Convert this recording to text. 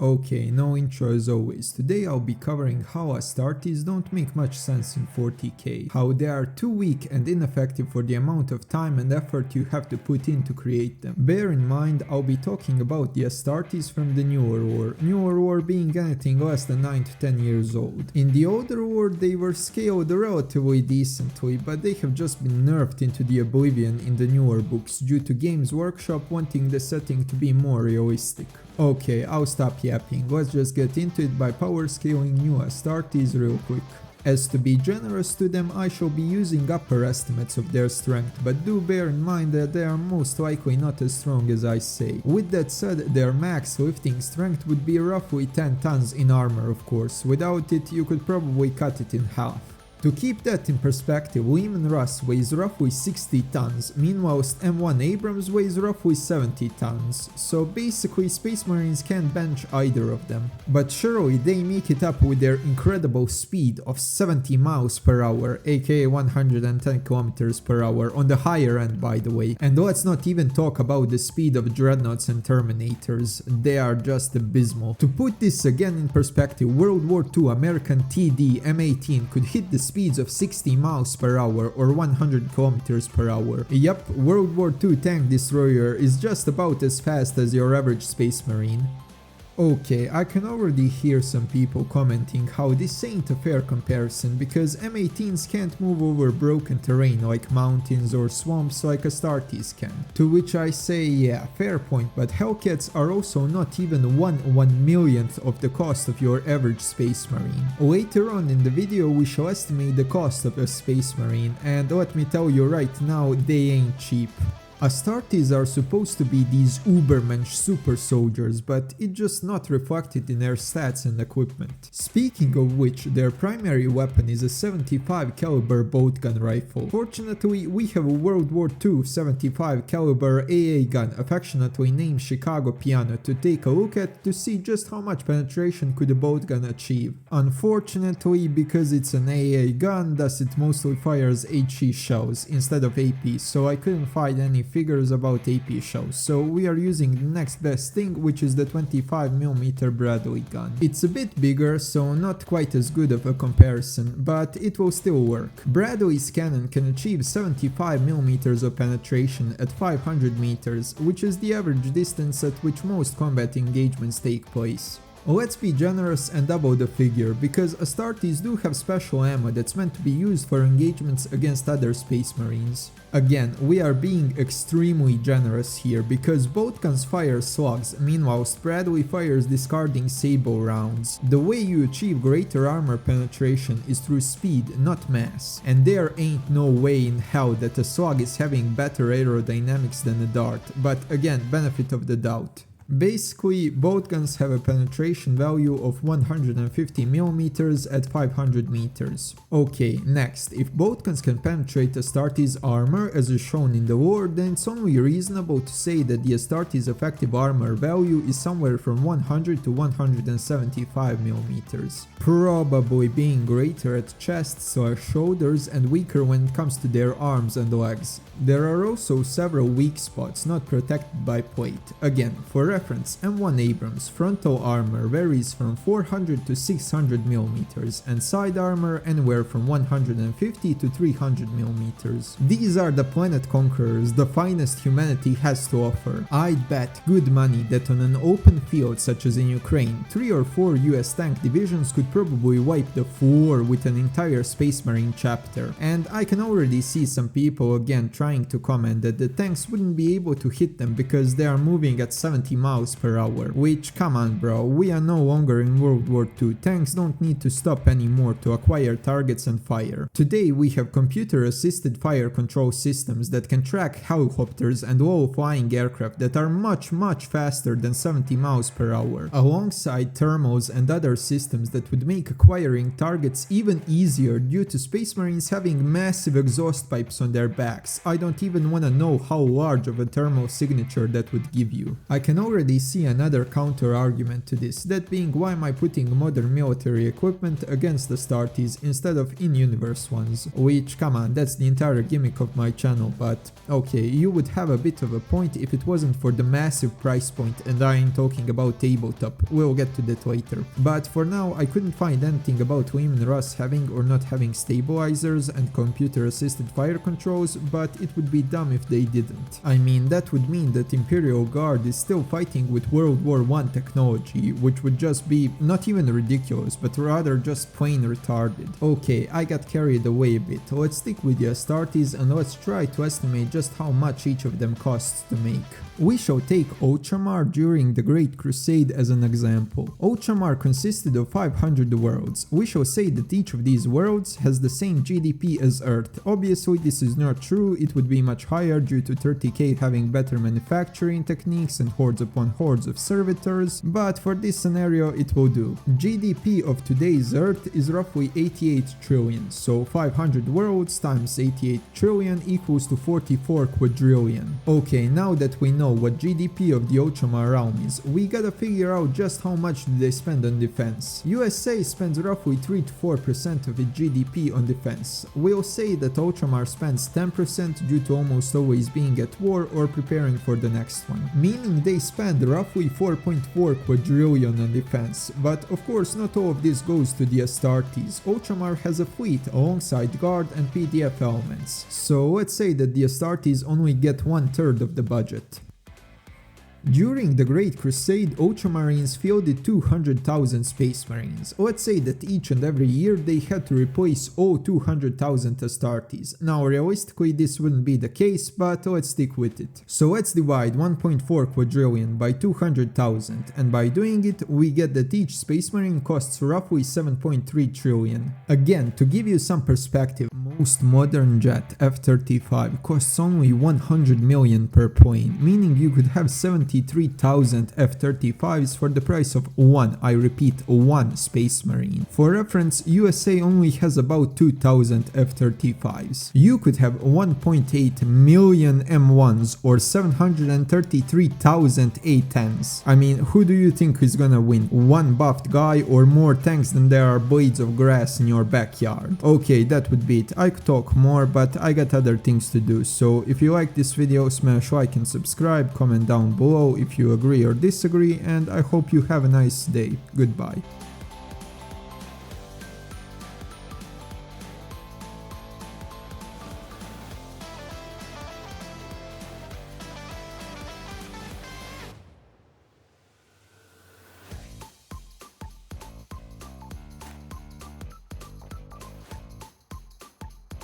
Okay, no intro as always. Today I'll be covering how Astartes don't make much sense in 40k, how they are too weak and ineffective for the amount of time and effort you have to put in to create them. Bear in mind, I'll be talking about the Astartes from the newer war being anything less than 9 to 10 years old. In the older war they were scaled relatively decently, but they have just been nerfed into the oblivion in the newer books due to Games Workshop wanting the setting to be more realistic. Okay, I'll stop yapping, let's just get into it by power scaling new Astartes real quick. As to be generous to them, I shall be using upper estimates of their strength, but do bear in mind that they are most likely not as strong as I say. With that said, their max lifting strength would be roughly 10 tons in armor, of course. Without it, you could probably cut it in half. To keep that in perspective, Lehman Russ weighs roughly 60 tons, meanwhile M1 Abrams weighs roughly 70 tons, so basically Spacemarines can't bench either of them. But surely they make it up with their incredible speed of 70 miles per hour, aka 110 kilometers per hour, on the higher end by the way. And let's not even talk about the speed of Dreadnoughts and Terminators, they are just abysmal. To put this again in perspective, World War II American TD M18 could hit the speeds of 60 miles per hour or 100 kilometers per hour. Yup, World War II tank destroyer is just about as fast as your average Space Marine. Okay, I can already hear some people commenting how this ain't a fair comparison because M18s can't move over broken terrain like mountains or swamps like Astartes can. To which I say, yeah, fair point, but Hellcats are also not even 1/1,000,000th of the cost of your average Space Marine. Later on in the video we shall estimate the cost of a Space Marine, and let me tell you right now, they ain't cheap. Astartes are supposed to be these ubermensch super soldiers, but it's just not reflected in their stats and equipment. Speaking of which, their primary weapon is a 75 caliber bolt gun rifle. Fortunately, we have a World War II 75 caliber AA gun, affectionately named Chicago Piano, to take a look at to see just how much penetration could a bolt gun achieve. Unfortunately, because it's an AA gun, thus it mostly fires HE shells instead of AP, so I couldn't find any figures about AP shells, so we are using the next best thing, which is the 25mm Bradley gun. It's a bit bigger, so not quite as good of a comparison, but it will still work. Bradley's cannon can achieve 75mm of penetration at 500 meters, which is the average distance at which most combat engagements take place. Let's be generous and double the figure, because Astartes do have special ammo that's meant to be used for engagements against other Space Marines. Again, we are being extremely generous here, because both guns fire slugs, meanwhile Bradley fires discarding sable rounds. The way you achieve greater armor penetration is through speed, not mass, and there ain't no way in hell that a slug is having better aerodynamics than a dart, but again, benefit of the doubt. Basically, both guns have a penetration value of 150mm at 500 meters. Okay, next, if both guns can penetrate Astartes armor as is shown in the lore, then it's only reasonable to say that the Astartes effective armor value is somewhere from 100 to 175mm. Probably being greater at chests/shoulders and weaker when it comes to their arms and legs. There are also several weak spots not protected by plate. Again, for reference, M1 Abrams frontal armor varies from 400 to 600mm and side armor anywhere from 150 to 300mm. These are the planet conquerors, the finest humanity has to offer. I'd bet good money that on an open field such as in Ukraine, 3 or 4 US tank divisions could probably wipe the floor with an entire Space Marine chapter, and I can already see some people again trying to comment that the tanks wouldn't be able to hit them because they are moving at 70 miles per hour, which, come on bro, we are no longer in World War II, tanks don't need to stop anymore to acquire targets and fire. Today we have computer assisted fire control systems that can track helicopters and low flying aircraft that are much faster than 70 miles per hour, alongside thermals and other systems that would make acquiring targets even easier due to Space Marines having massive exhaust pipes on their backs. I don't even wanna know how large of a thermal signature that would give you. I can already already see another counter argument to this, that being why am I putting modern military equipment against Astartes instead of in-universe ones, which, come on, that's the entire gimmick of my channel, but okay, you would have a bit of a point if it wasn't for the massive price point, and I ain't talking about tabletop, we'll get to that later. But for now, I couldn't find anything about Women Russ having or not having stabilizers and computer assisted fire controls, but it would be dumb if they didn't. I mean, that would mean that Imperial Guard is still fighting with World War I technology, which would just be not even ridiculous, but rather just plain retarded. Okay, I got carried away a bit, let's stick with the Astartes and let's try to estimate just how much each of them costs to make. We shall take Ochamar during the Great Crusade as an example. Ochamar consisted of 500 worlds. We shall say that each of these worlds has the same GDP as Earth. Obviously this is not true, it would be much higher due to 30k having better manufacturing techniques and hordes upon hordes of servitors, but for this scenario it will do. GDP of today's Earth is roughly 88 trillion, so 500 worlds times 88 trillion equals to 44 quadrillion. Okay, now that we know what GDP of the Ochamar realm is, we gotta figure out just how much do they spend on defense. USA spends roughly 3 to 4% of its GDP on defense. We'll say that Ochamar spends 10% due to almost always being at war or preparing for the next one, meaning they spend roughly 4.4 quadrillion on defense. But of course not all of this goes to the Astartes. Ochamar has a fleet alongside guard and PDF elements, so let's say that the Astartes only get 1/3 of the budget. During the Great Crusade, Ultramarines fielded 200,000 Spacemarines. Let's say that each and every year they had to replace all 200,000 Astartes. Now realistically this wouldn't be the case, but let's stick with it. So let's divide 1.4 quadrillion by 200,000, and by doing it we get that each Spacemarine costs roughly 7.3 trillion. Again, to give you some perspective, most modern jet F-35 costs only 100 million per plane, meaning you could have 73,000 F-35s for the price of one, I repeat, one Space Marine. For reference, USA only has about 2,000 F-35s. You could have 1.8 million M1s or 733,000 A-10s. I mean, who do you think is gonna win? One buffed guy or more tanks than there are blades of grass in your backyard? Okay, that would be it. I could talk more, but I got other things to do, so if you like this video, smash like and subscribe, comment down below if you agree or disagree, and I hope you have a nice day. Goodbye.